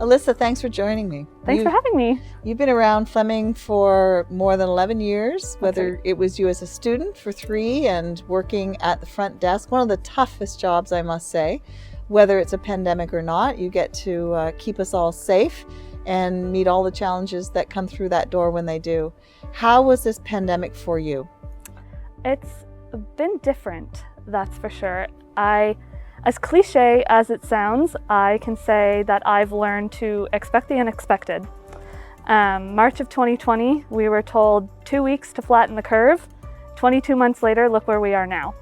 Alyssa, thanks for joining me. Thanks for having me. You've been around Fleming for more than 11 years, whether right. it was you as a student for 3 and working at the front desk, one of the toughest jobs, I must say. Whether it's a pandemic or not, you get to keep us all safe and meet all the challenges that come through that door when they do. How was this pandemic for you? It's been different, that's for sure. As cliche as it sounds, I can say that I've learned to expect the unexpected. March of 2020, we were told 2 weeks to flatten the curve. 22 months later, look where we are now.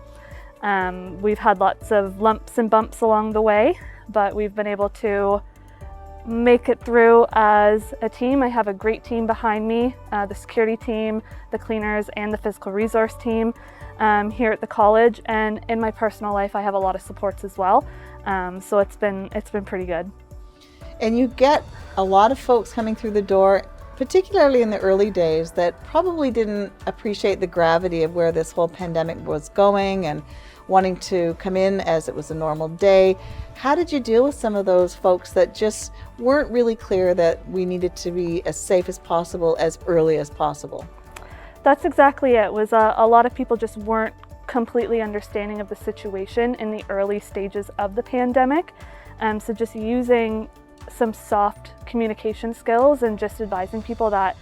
We've had lots of lumps and bumps along the way, but we've been able to make it through as a team. I have a great team behind me, the security team, the cleaners, and the physical resource team here at the college. And in my personal life, I have a lot of supports as well. So it's been pretty good. And you get a lot of folks coming through the door, particularly in the early days, that probably didn't appreciate the gravity of where this whole pandemic was going and wanting to come in as it was a normal day. How did you deal with some of those folks that just weren't really clear that we needed to be as safe as possible as early as possible? That's exactly it. Was a lot of people just weren't completely understanding of the situation in the early stages of the pandemic. So just using some soft communication skills and just advising people that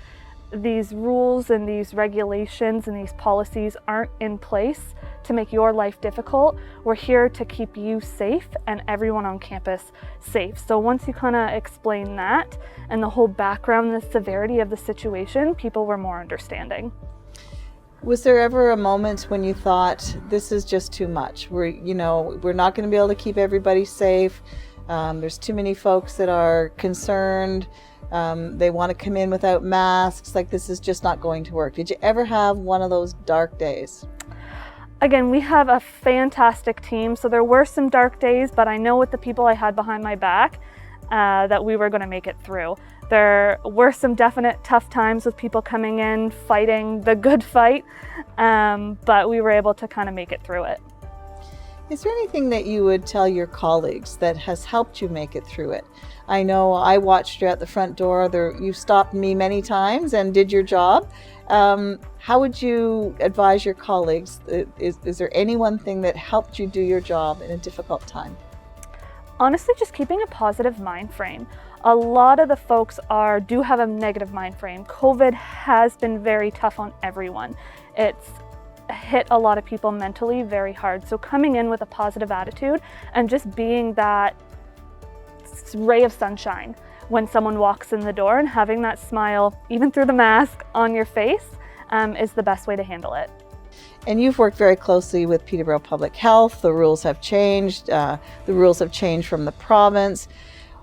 these rules and these regulations and these policies aren't in place to make your life difficult. We're here to keep you safe and everyone on campus safe. So once you kind of explain that and the whole background, the severity of the situation, people were more understanding. Was there ever a moment when you thought, this is just too much? We're not going to be able to keep everybody safe. There's too many folks that are concerned. They want to come in without masks. Like, this is just not going to work. Did you ever have one of those dark days? Again, we have a fantastic team, so there were some dark days, but I know with the people I had behind my back that we were going to make it through. There were some definite tough times with people coming in, fighting the good fight, but we were able to kind of make it through it. Is there anything that you would tell your colleagues that has helped you make it through it? I know I watched you at the front door. You stopped me many times and did your job. How would you advise your colleagues? Is there any one thing that helped you do your job in a difficult time? Honestly, just keeping a positive mind frame. A lot of the folks do have a negative mind frame. COVID has been very tough on everyone. It's hit a lot of people mentally very hard. So coming in with a positive attitude and just being that ray of sunshine when someone walks in the door and having that smile, even through the mask, on your face is the best way to handle it. And you've worked very closely with Peterborough Public Health. The rules have changed. The rules have changed from the province.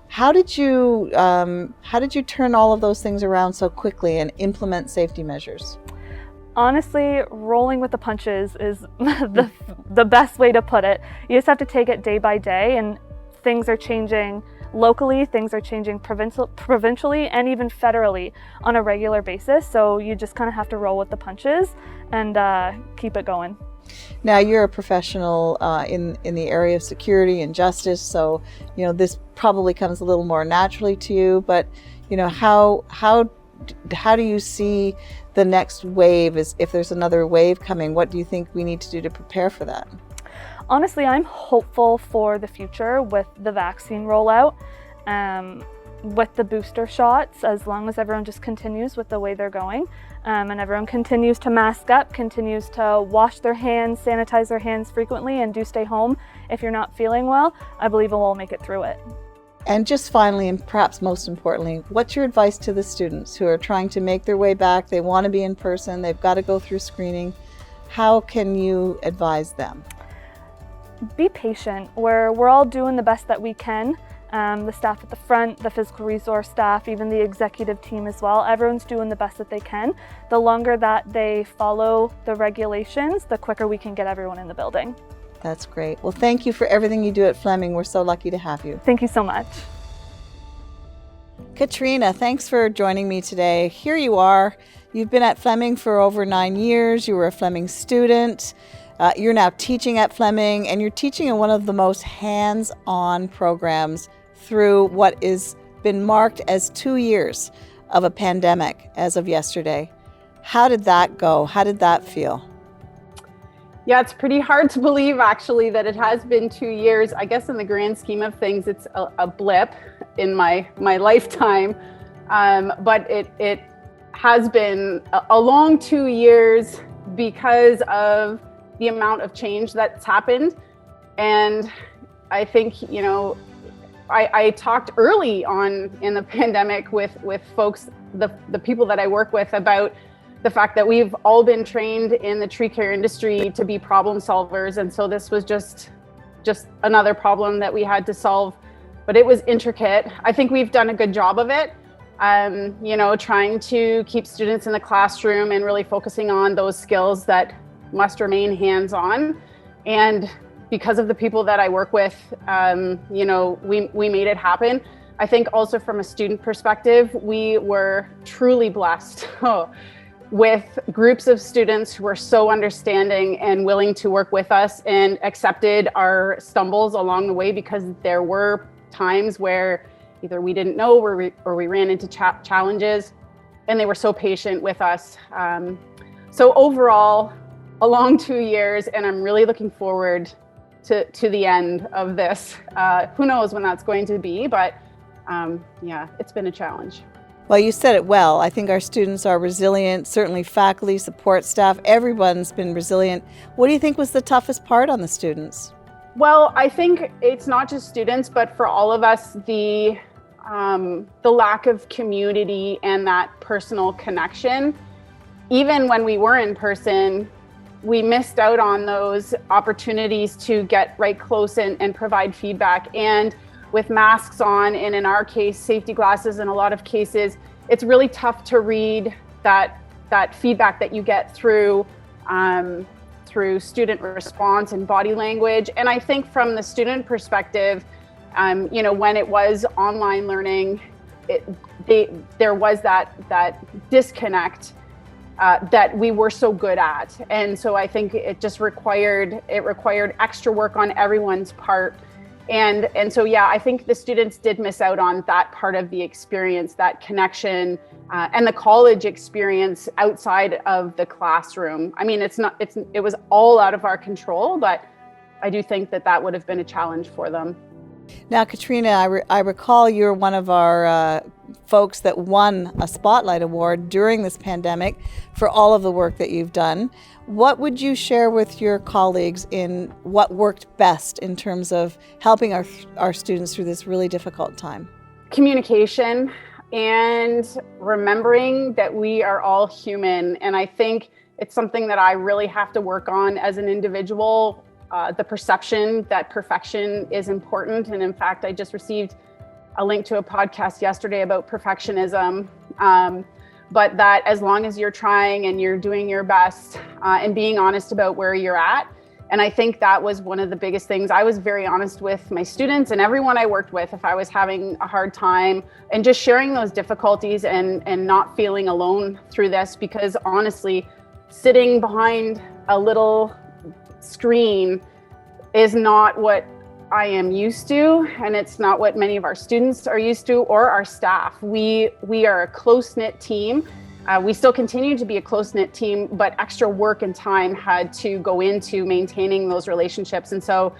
How did you turn all of those things around so quickly and implement safety measures? Honestly, rolling with the punches is the best way to put it. You just have to take it day by day, and things are changing locally, things are changing provincially, and even federally on a regular basis. So you just kind of have to roll with the punches and keep it going. Now, you're a professional in the area of security and justice, so this probably comes a little more naturally to you. But how do you see the next wave? If there's another wave coming, what do you think we need to do to prepare for that? Honestly, I'm hopeful for the future with the vaccine rollout, with the booster shots, as long as everyone just continues with the way they're going, and everyone continues to mask up, continues to wash their hands, sanitize their hands frequently, and do stay home if you're not feeling well. I believe we'll make it through it. And just finally, and perhaps most importantly, what's your advice to the students who are trying to make their way back? They want to be in person, they've got to go through screening. How can you advise them? Be patient. We're all doing the best that we can. The staff at the front, the physical resource staff, even the executive team as well. Everyone's doing the best that they can. The longer that they follow the regulations, the quicker we can get everyone in the building. That's great. Well, thank you for everything you do at Fleming. We're so lucky to have you. Thank you so much. Katrina, thanks for joining me today. Here you are. You've been at Fleming for over 9 years. You were a Fleming student. You're now teaching at Fleming, and you're teaching in one of the most hands-on programs through what is been marked as 2 years of a pandemic as of yesterday. How did that go? How did that feel? Yeah, it's pretty hard to believe actually that it has been 2 years. I guess in the grand scheme of things, it's a blip in my lifetime. But it has been a long 2 years because of the amount of change that's happened. And I think, you know, I talked early on in the pandemic with folks, the people that I work with, about the fact that we've all been trained in the tree care industry to be problem solvers. And so this was just another problem that we had to solve, but it was intricate. I think we've done a good job of it. You know, trying to keep students in the classroom and really focusing on those skills that must remain hands-on. And because of the people that I work with, you know, we made it happen. I think also from a student perspective, we were truly blessed with groups of students who were so understanding and willing to work with us and accepted our stumbles along the way, because there were times where either we didn't know or we ran into challenges, and they were so patient with us. So overall, a long 2 years, and I'm really looking forward to the end of this. Who knows when that's going to be, but yeah, it's been a challenge. Well, you said it well. I think our students are resilient, certainly faculty, support staff, everyone's been resilient. What do you think was the toughest part on the students? Well, I think it's not just students, but for all of us, the lack of community and that personal connection. Even when we were in person, we missed out on those opportunities to get right close and provide feedback. And with masks on, and in our case, safety glasses, in a lot of cases, it's really tough to read that feedback that you get through student response and body language. And I think from the student perspective, you know, when it was online learning, there was that disconnect that we were so good at. And so I think it just required extra work on everyone's part. And so, yeah, I think the students did miss out on that part of the experience, that connection, and the college experience outside of the classroom. I mean, it was all out of our control, but I do think that would have been a challenge for them. Now, Katrina, I recall you're one of our folks that won a Spotlight Award during this pandemic for all of the work that you've done. What would you share with your colleagues in what worked best in terms of helping our students through this really difficult time? Communication and remembering that we are all human. And I think it's something that I really have to work on as an individual. The perception that perfection is important. And in fact, I just received a link to a podcast yesterday about perfectionism. But that as long as you're trying and you're doing your best and being honest about where you're at. And I think that was one of the biggest things. I was very honest with my students and everyone I worked with if I was having a hard time, and just sharing those difficulties and not feeling alone through this, because honestly, sitting behind a little screen is not what I am used to, and it's not what many of our students are used to, or our staff. We are a close-knit team. We still continue to be a close-knit team, but extra work and time had to go into maintaining those relationships. And so,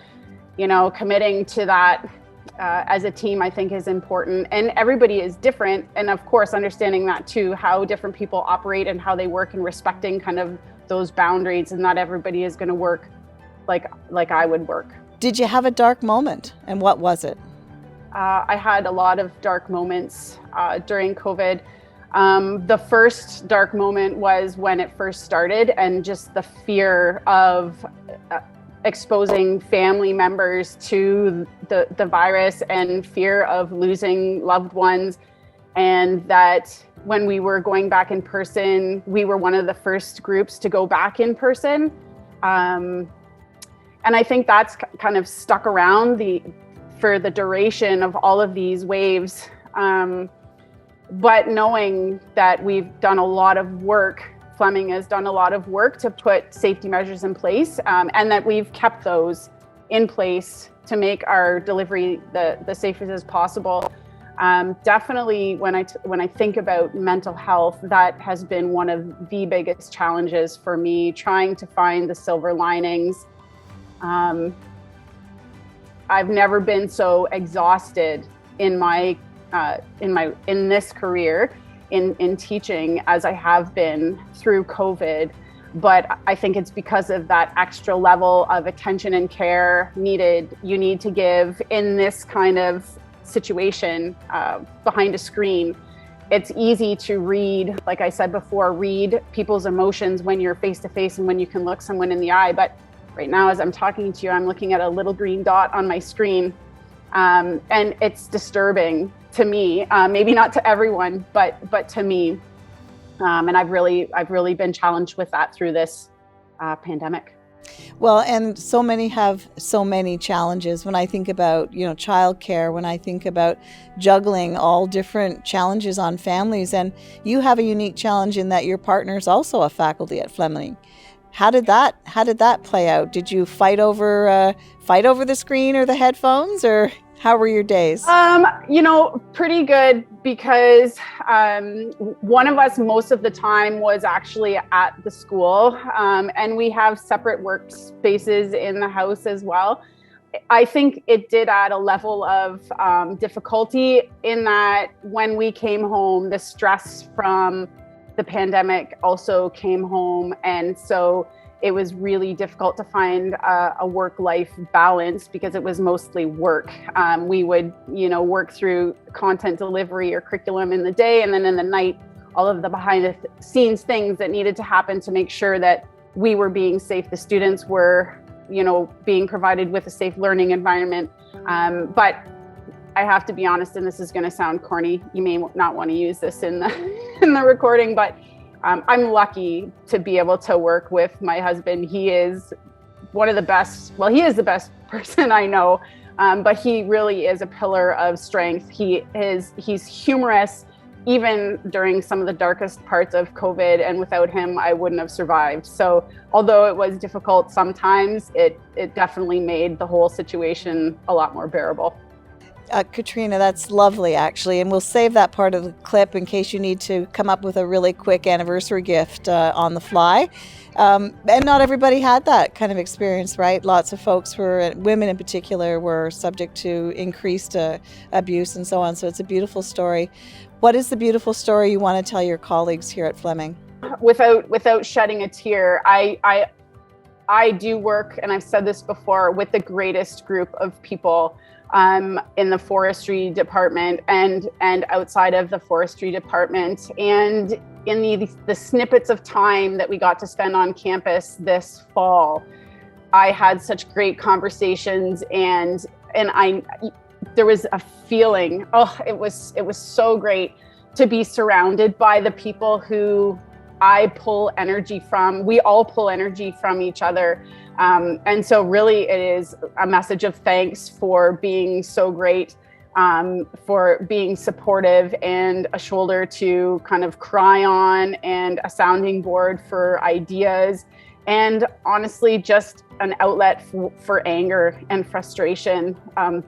you know, committing to that as a team, I think, is important. And everybody is different. And of course, understanding that too, how different people operate and how they work, and respecting kind of those boundaries, and not everybody is going to work like I would work. Did you have a dark moment, and what was it? I had a lot of dark moments during COVID. The first dark moment was when it first started, and just the fear of exposing family members to the virus, and fear of losing loved ones. And that when we were going back in person, we were one of the first groups to go back in person. And I think that's kind of stuck around for the duration of all of these waves. But knowing that we've done a lot of work, Fleming has done a lot of work to put safety measures in place, and that we've kept those in place to make our delivery the safest as possible. Definitely when I think about mental health, that has been one of the biggest challenges for me, trying to find the silver linings. I've never been so exhausted in this career in teaching as I have been through COVID. But I think it's because of that extra level of attention and care you need to give in this kind of situation behind a screen. It's easy to read, like I said before, read people's emotions when you're face to face and when you can look someone in the eye. But right now, as I'm talking to you, I'm looking at a little green dot on my screen, and it's disturbing to me. Maybe not to everyone, but to me. And I've really been challenged with that through this pandemic. Well, and so many have so many challenges. When I think about, childcare, when I think about juggling all different challenges on families, and you have a unique challenge in that your partner is also a faculty at Fleming. How did that play out? Did you fight over the screen or the headphones, or how were your days? Pretty good, because one of us most of the time was actually at the school, and we have separate workspaces in the house as well. I think it did add a level of difficulty in that when we came home, the stress from the pandemic also came home, and so it was really difficult to find a work-life balance because it was mostly work. We would, work through content delivery or curriculum in the day, and then in the night, all of the behind-the-scenes things that needed to happen to make sure that we were being safe. The students were, being provided with a safe learning environment. But I have to be honest, and this is going to sound corny. You may not want to use this in the recording, but I'm lucky to be able to work with my husband. He is one of the best. Well, he is the best person I know, but he really is a pillar of strength. He's humorous, even during some of the darkest parts of COVID, and without him, I wouldn't have survived. So although it was difficult sometimes, it definitely made the whole situation a lot more bearable. Katrina, that's lovely, actually, and we'll save that part of the clip in case you need to come up with a really quick anniversary gift on the fly. And not everybody had that kind of experience, right? Lots of folks women in particular, were subject to increased abuse and so on. So it's a beautiful story. What is the beautiful story you want to tell your colleagues here at Fleming? Without shedding a tear, I do work, and I've said this before, with the greatest group of people in the forestry department and outside of the forestry department. And in the snippets of time that we got to spend on campus this fall, I had such great conversations, and there was a feeling, it was so great to be surrounded by the people who I pull energy from. We all pull energy from each other. And so really it is a message of thanks for being so great, for being supportive and a shoulder to kind of cry on, and a sounding board for ideas, and honestly, just an outlet for anger and frustration.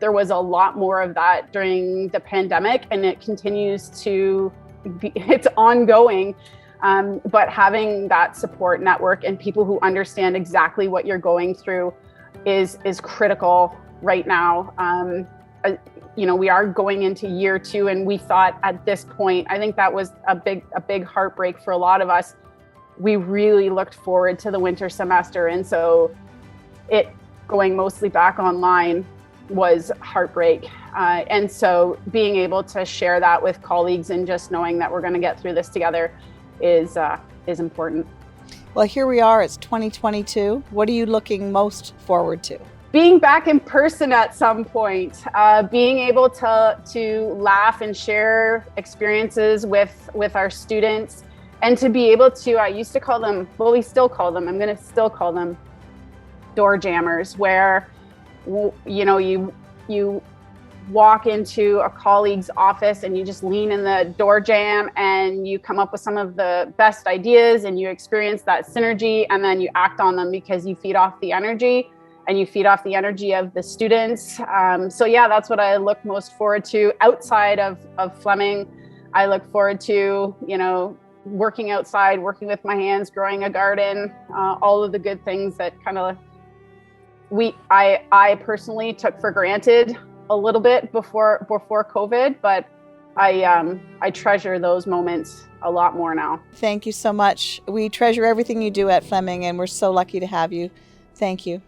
There was a lot more of that during the pandemic, and it continues to be, it's ongoing. But having that support network and people who understand exactly what you're going through is critical right now. We are going into year 2, and we thought at this point, I think that was a big heartbreak for a lot of us. We really looked forward to the winter semester, and so it going mostly back online was heartbreak. And so being able to share that with colleagues and just knowing that we're going to get through this together is important. Well, here we are, it's 2022. What are you looking most forward to? Being back in person at some point, being able to laugh and share experiences with our students, and to be able to, I used to call them, well, we still call them, I'm going to still call them door jammers, where, you walk into a colleague's office and you just lean in the door jamb and you come up with some of the best ideas, and you experience that synergy, and then you act on them because you feed off the energy. and you feed off the energy of the students. So yeah, that's what I look most forward to outside of Fleming. I look forward to, working outside, working with my hands, growing a garden, all of the good things that kind of I personally took for granted a little bit before COVID, but I treasure those moments a lot more now. Thank you so much. We treasure everything you do at Fleming, and we're so lucky to have you. Thank you.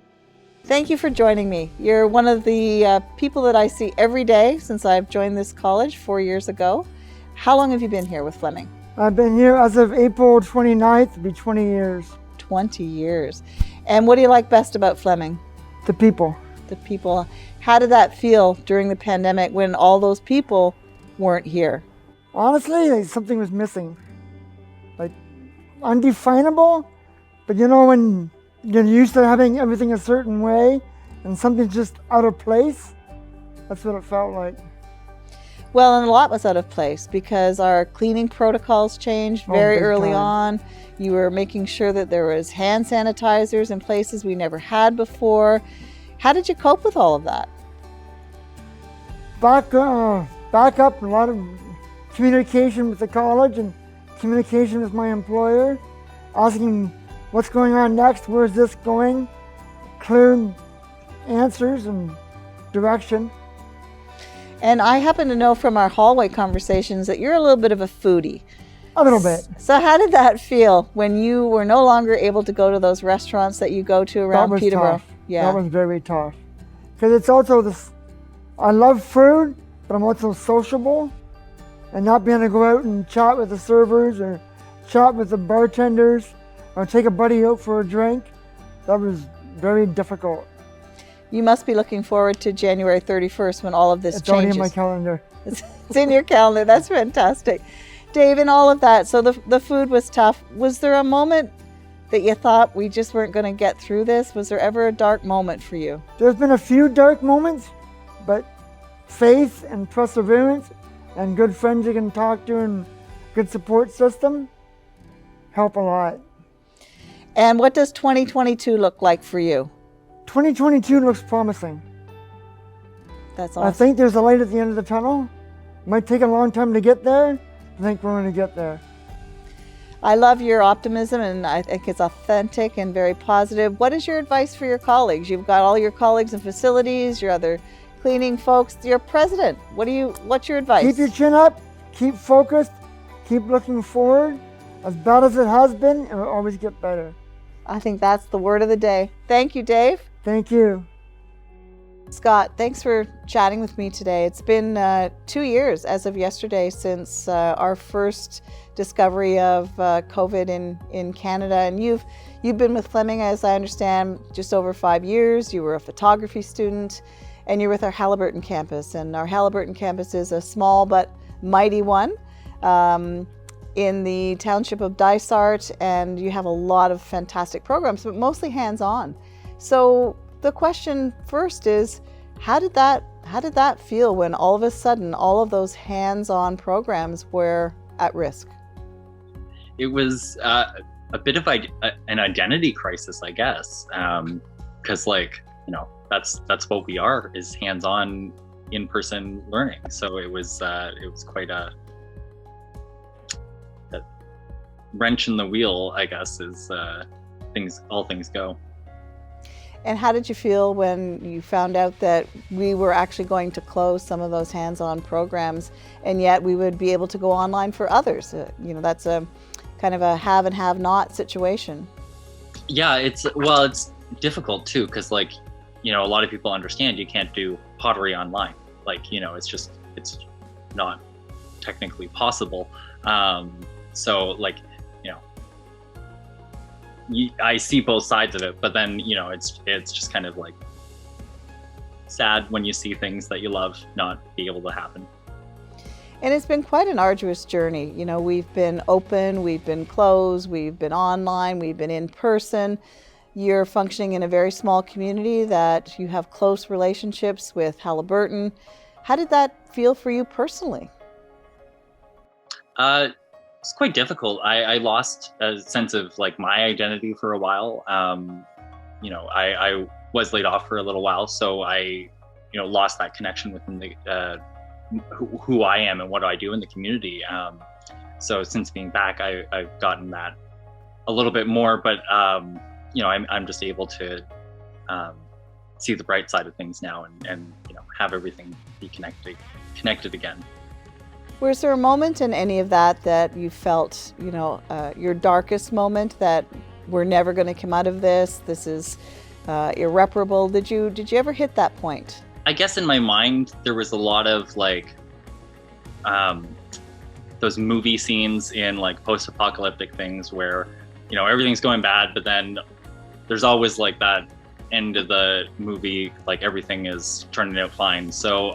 Thank you for joining me. You're one of the people that I see every day since I've joined this college 4 years ago. How long have you been here with Fleming? I've been here as of April 29th, it'll be 20 years. 20 years. And what do you like best about Fleming? The people. The people. How did that feel during the pandemic when all those people weren't here? Honestly, something was missing. Like, undefinable, but when you're used to having everything a certain way and something's just out of place, that's what it felt like. Well, and a lot was out of place because our cleaning protocols changed very early on. You were making sure that there was hand sanitizers in places we never had before. How did you cope with all of that? Back up, a lot of communication with the college and communication with my employer, asking what's going on next, where's this going, clear answers and direction. And I happen to know from our hallway conversations that you're a little bit of a foodie. A little bit. So how did that feel when you were no longer able to go to those restaurants that you go to around That was Peterborough? tough. Yeah. That was very tough. Because it's also this, I love food, but I'm also sociable. And not being able to go out and chat with the servers or chat with the bartenders or take a buddy out for a drink, that was very difficult. You must be looking forward to January 31st when all of this It's changes. already in my calendar. It's in your calendar. That's fantastic. Dave, in all of that, so the food was tough. Was there a moment that you thought we just weren't going to get through this? Was there ever a dark moment for you? There's been a few dark moments, but faith and perseverance and good friends you can talk to and good support system help a lot. And what does 2022 look like for you? 2022 looks promising. That's awesome. I think there's a light at the end of the tunnel. Might take a long time to get there. I think we're going to get there. I love your optimism, and I think it's authentic and very positive. What is your advice for your colleagues? You've got all your colleagues in facilities, your other cleaning folks, your president. What's your advice? Keep your chin up, keep focused, keep looking forward. As bad as it has been, it will always get better. I think that's the word of the day. Thank you, Dave. Thank you. Scott, thanks for chatting with me today. It's been 2 years as of yesterday since our first discovery of COVID in Canada. And you've been with Fleming, as I understand, just over 5 years. You were a photography student, and you're with our Haliburton campus. And our Haliburton campus is a small but mighty one in the township of Dysart, and you have a lot of fantastic programs, but mostly hands-on. So the question first is, how did that feel when all of a sudden all of those hands-on programs were at risk? It was a bit of an identity crisis, I guess, because that's what we are, is hands-on, in-person learning. So it was quite a wrench in the wheel, I guess, as all things go. And how did you feel when you found out that we were actually going to close some of those hands-on programs, and yet we would be able to go online for others? That's a kind of a have and have not situation. Yeah, it's difficult too, because a lot of people understand you can't do pottery online. It's not technically possible. I see both sides of it, but then it's just kind of sad when you see things that you love not be able to happen. And it's been quite an arduous journey. We've been open, we've been closed, we've been online, we've been in person. You're functioning in a very small community that you have close relationships with Haliburton. How did that feel for you personally? It's quite difficult. I lost a sense of my identity for a while. I was laid off for a little while, so I lost that connection within the who I am and what I do in the community. So since being back, I've gotten that a little bit more, but I'm just able to see the bright side of things now, and have everything be connected again. Was there a moment in any of that you felt, your darkest moment, that we're never going to come out of this? This is irreparable. Did you ever hit that point? I guess in my mind there was a lot of those movie scenes in post-apocalyptic things where everything's going bad, but then there's always that end of the movie, everything is turning out fine. So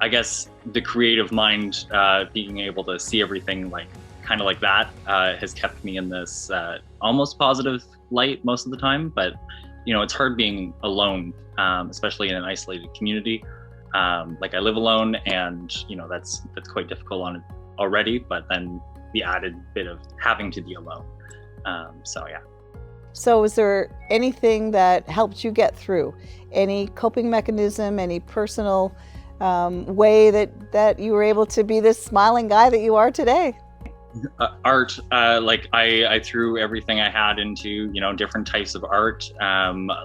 I guess the creative mind, being able to see everything kind of like that, has kept me in this almost positive light most of the time. But it's hard being alone, especially in an isolated community. I live alone, and that's quite difficult on it already, but then the added bit of having to be alone. So yeah. So was there anything that helped you get through? Any coping mechanism, any personal way that you were able to be this smiling guy that you are today? Art, I threw everything I had into different types of art,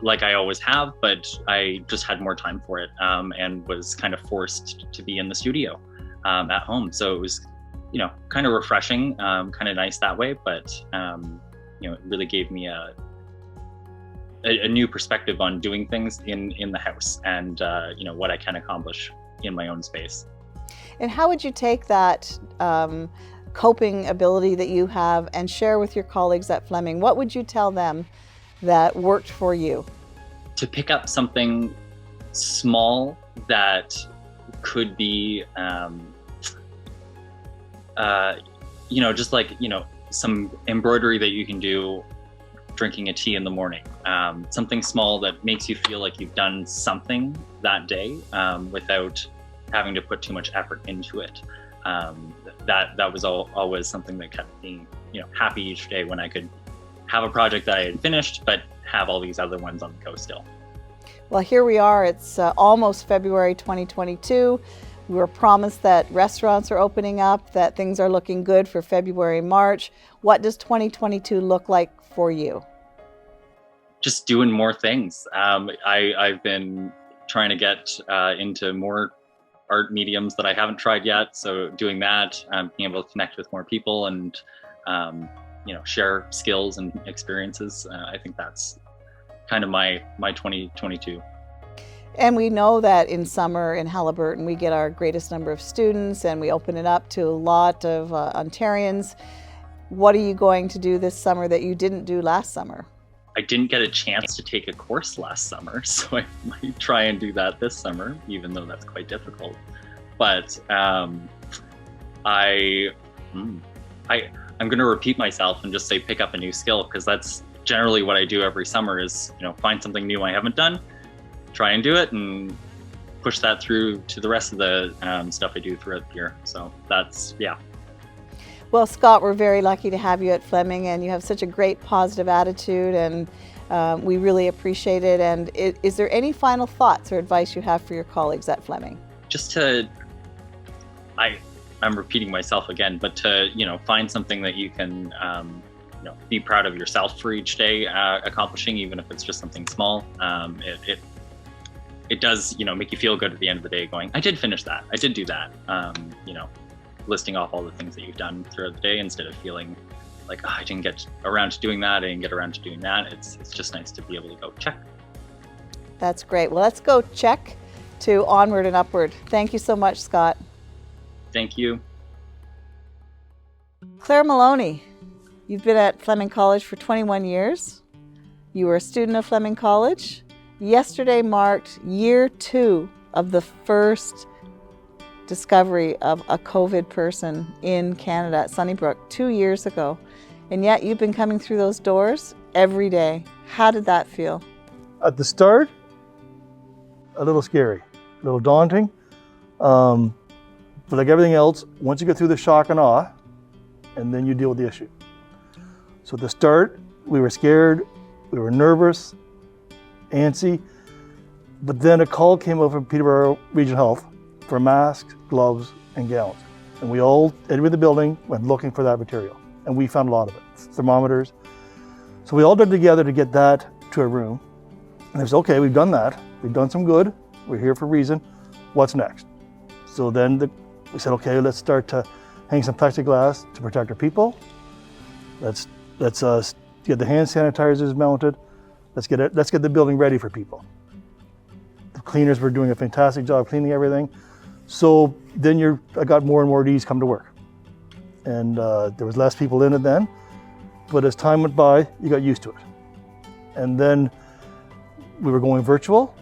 like I always have, but I just had more time for it, and was kind of forced to be in the studio at home. So it was kind of refreshing, kind of nice that way, but it really gave me a new perspective on doing things in the house, and what I can accomplish in my own space. And how would you take that coping ability that you have and share with your colleagues at Fleming? What would you tell them that worked for you? To pick up something small that could be just some embroidery that you can do drinking a tea in the morning, something small that makes you feel like you've done something that day, without having to put too much effort into it. That was always something that kept me happy each day, when I could have a project that I had finished but have all these other ones on the go still. Well, here we are. It's almost February 2022. We were promised that restaurants are opening up, that things are looking good for February, March. What does 2022 look like for you? Just doing more things. I've been trying to get into more art mediums that I haven't tried yet. So doing that, being able to connect with more people and share skills and experiences. I think that's kind of my 2022. And we know that in summer in Haliburton, we get our greatest number of students, and we open it up to a lot of Ontarians. What are you going to do this summer that you didn't do last summer? I didn't get a chance to take a course last summer, so I might try and do that this summer, even though that's quite difficult. But I'm going to repeat myself and just say pick up a new skill, because that's generally what I do every summer is, find something new I haven't done, try and do it, and push that through to the rest of the stuff I do throughout the year. So that's, yeah. Well, Scott, we're very lucky to have you at Fleming, and you have such a great positive attitude, and we really appreciate it. And is there any final thoughts or advice you have for your colleagues at Fleming? Just to, I'm repeating myself again, but to, find something that you can, be proud of yourself for each day accomplishing, even if it's just something small. It does, make you feel good at the end of the day going, I did finish that, I did do that, listing off all the things that you've done throughout the day instead of feeling like, I didn't get around to doing that, I didn't get around to doing that. It's just nice to be able to go check. That's great. Well, let's go check to onward and upward. Thank you so much, Scott. Thank you. Claire Maloney, you've been at Fleming College for 21 years. You were a student of Fleming College. Yesterday marked year 2 of the first discovery of a COVID person in Canada at Sunnybrook 2 years ago. And yet you've been coming through those doors every day. How did that feel? At the start, a little scary, a little daunting. But like everything else, once you get through the shock and awe, and then you deal with the issue. So at the start, we were scared, We were nervous, antsy, but then a call came over from Peterborough Regional Health for masks, gloves, and gowns. And we all, everybody in the building, went looking for that material. And we found a lot of it, thermometers. So we all did together to get that to a room. And they said, okay, we've done that. We've done some good. We're here for a reason. What's next? So then we said, okay, let's start to hang some plexiglass to protect our people. Let's get the hand sanitizers mounted. Let's get the building ready for people. The cleaners were doing a fantastic job cleaning everything. So then I got more and more at ease come to work. And there was less people in it then. But as time went by, you got used to it. And then we were going virtual,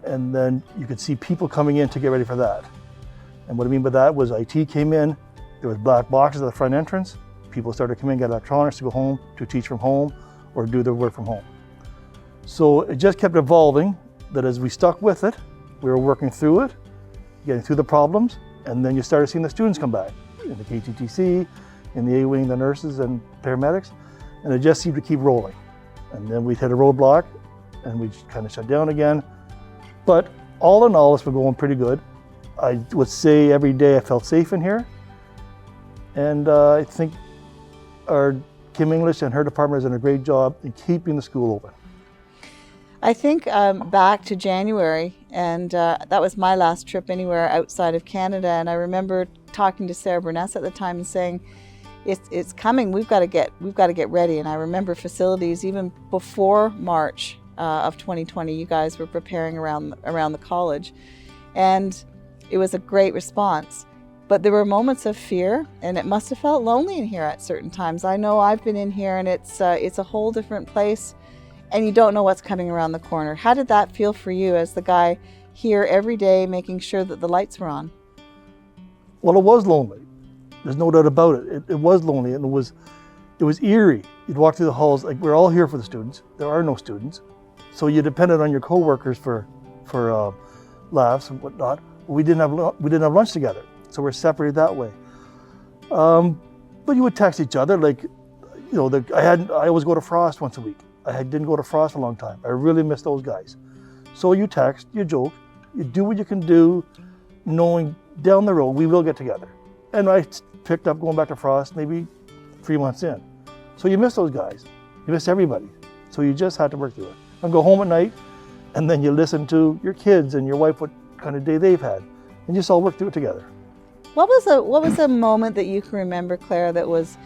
and then you could see people coming in to get ready for that. And what I mean by that was IT came in, there was black boxes at the front entrance. People started to come in, get electronics to go home, to teach from home, or do their work from home. So it just kept evolving, that as we stuck with it, we were working through it, getting through the problems, and then you started seeing the students come back in the KTTC, in the A wing, the nurses and paramedics, and it just seemed to keep rolling. And then we'd hit a roadblock, and we kind of shut down again. But all in all, it's been going pretty good. I would say every day I felt safe in here, and I think our Kim English and her department has done a great job in keeping the school open. I think back to January, and that was my last trip anywhere outside of Canada. And I remember talking to Sarah Burness at the time and saying, "It's coming. We've got to get ready." And I remember facilities even before March of 2020. You guys were preparing around the college, and it was a great response. But there were moments of fear, and it must have felt lonely in here at certain times. I know I've been in here, and it's a whole different place. And you don't know what's coming around the corner. How did that feel for you as the guy here every day making sure that the lights were on? Well, it was lonely. There's no doubt about it. It was lonely, and it was eerie. You'd walk through the halls, like, we're all here for the students. There are no students. So you depended on your co-workers for laughs and whatnot. We didn't have lunch together, so we're separated that way. But you would text each other, like, I always go to Frost once a week. I didn't go to Frost for a long time. I really miss those guys. So you text, you joke, you do what you can do, knowing down the road we will get together. And I picked up going back to Frost maybe 3 months in. So you miss those guys. You miss everybody. So you just had to work through it. And go home at night, and then you listen to your kids and your wife what kind of day they've had. And you just all work through it together. What was a moment that you can remember, Claire, that was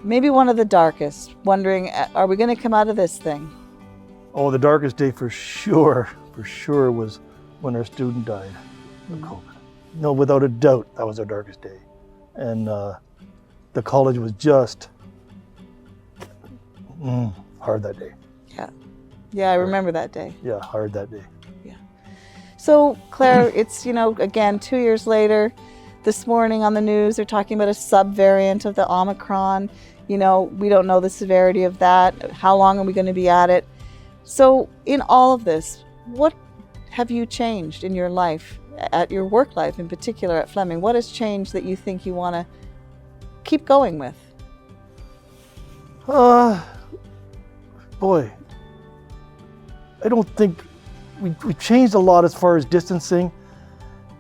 maybe one of the darkest, wondering, are we going to come out of this thing? Oh, the darkest day for sure was when our student died of COVID. No, without a doubt, that was our darkest day. And the college was just hard that day. Yeah, I remember that day. Yeah, hard that day. Yeah. So, Claire, it's, again, 2 years later, this morning on the news, they're talking about a subvariant of the Omicron. We don't know the severity of that. How long are we going to be at it? So in all of this, what have you changed in your life, at your work life in particular at Fleming? What has changed that you think you want to keep going with? Boy, I don't think we changed a lot as far as distancing,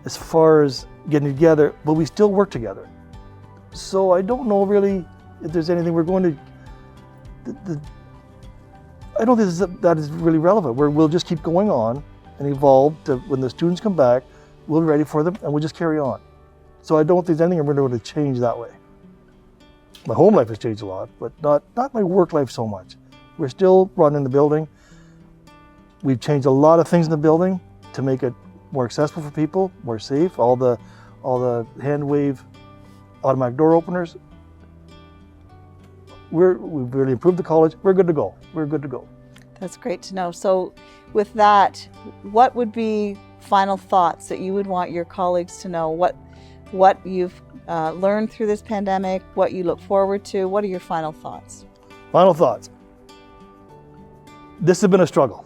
as far as getting together, but we still work together. So I don't know really if there's anything we're going to, I don't think that is really relevant. We'll just keep going on and evolve to when the students come back, we'll be ready for them and we'll just carry on. So I don't think there's anything we're going to change that way. My home life has changed a lot, but not my work life so much. We're still running the building. We've changed a lot of things in the building to make it more accessible for people, more safe. All the hand wave automatic door openers. We've really improved the college. We're good to go. We're good to go. That's great to know. So with that, what would be final thoughts that you would want your colleagues to know? What you've learned through this pandemic, what you look forward to? What are your final thoughts? Final thoughts. This has been a struggle.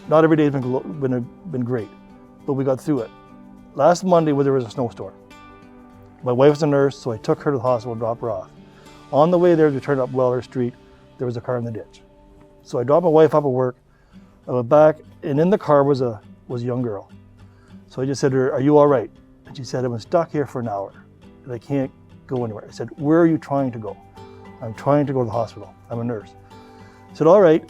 Not every day has been great, but we got through it. Last Monday, there was a snowstorm. My wife's a nurse, so I took her to the hospital and dropped her off. On the way there, we turned up Weller Street. There was a car in the ditch. So I dropped my wife off at work. I went back, and in the car was a young girl. So I just said to her, "Are you all right?" And she said, "I've been stuck here for an hour, and I can't go anywhere." I said, "Where are you trying to go?" "I'm trying to go to the hospital. I'm a nurse." I said, "All right,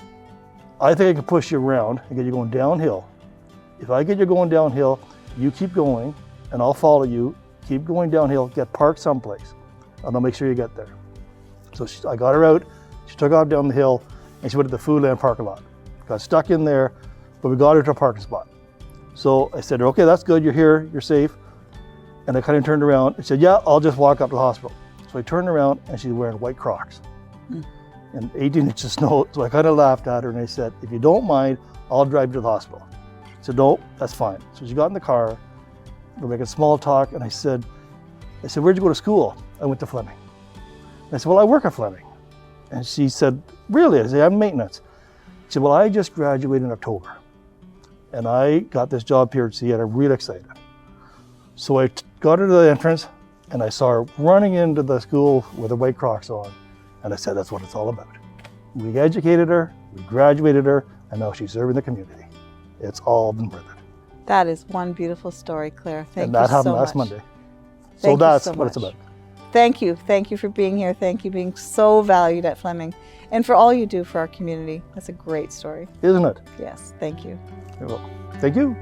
I think I can push you around and get you going downhill. If I get you going downhill, you keep going, and I'll follow you. Keep going downhill, get parked someplace, and I'll make sure you get there." So I got her out. She took off down the hill, and she went to the Foodland parking lot. Got stuck in there, but we got her to a parking spot. So I said, "Okay, that's good. You're here. You're safe." And I kind of turned around and said, "Yeah, I'll just walk up to the hospital." So I turned around, and she's wearing white Crocs and 18 inches of snow. So I kind of laughed at her, and I said, "If you don't mind, I'll drive you to the hospital." She said, "No, that's fine." So she got in the car. We're making small talk, and I said, "Where'd you go to school?" "I went to Fleming." And I said, "Well, I work at Fleming." And she said, "Really?" I said, "I'm maintenance." She said, "Well, I just graduated in October, and I got this job here at CN, and I'm really excited." So I got her to the entrance, and I saw her running into the school with her white Crocs on, and I said, "That's what it's all about." We educated her, we graduated her, and now she's serving the community. It's all been worth it. That is one beautiful story, Claire. Thank And you that so happened much. last Monday. So Thank you that's so what it's much. about. Thank you. Thank you for being here. Thank you for being so valued at Fleming and for all you do for our community. That's a great story. Isn't it? Yes, thank you. You're welcome. Thank you.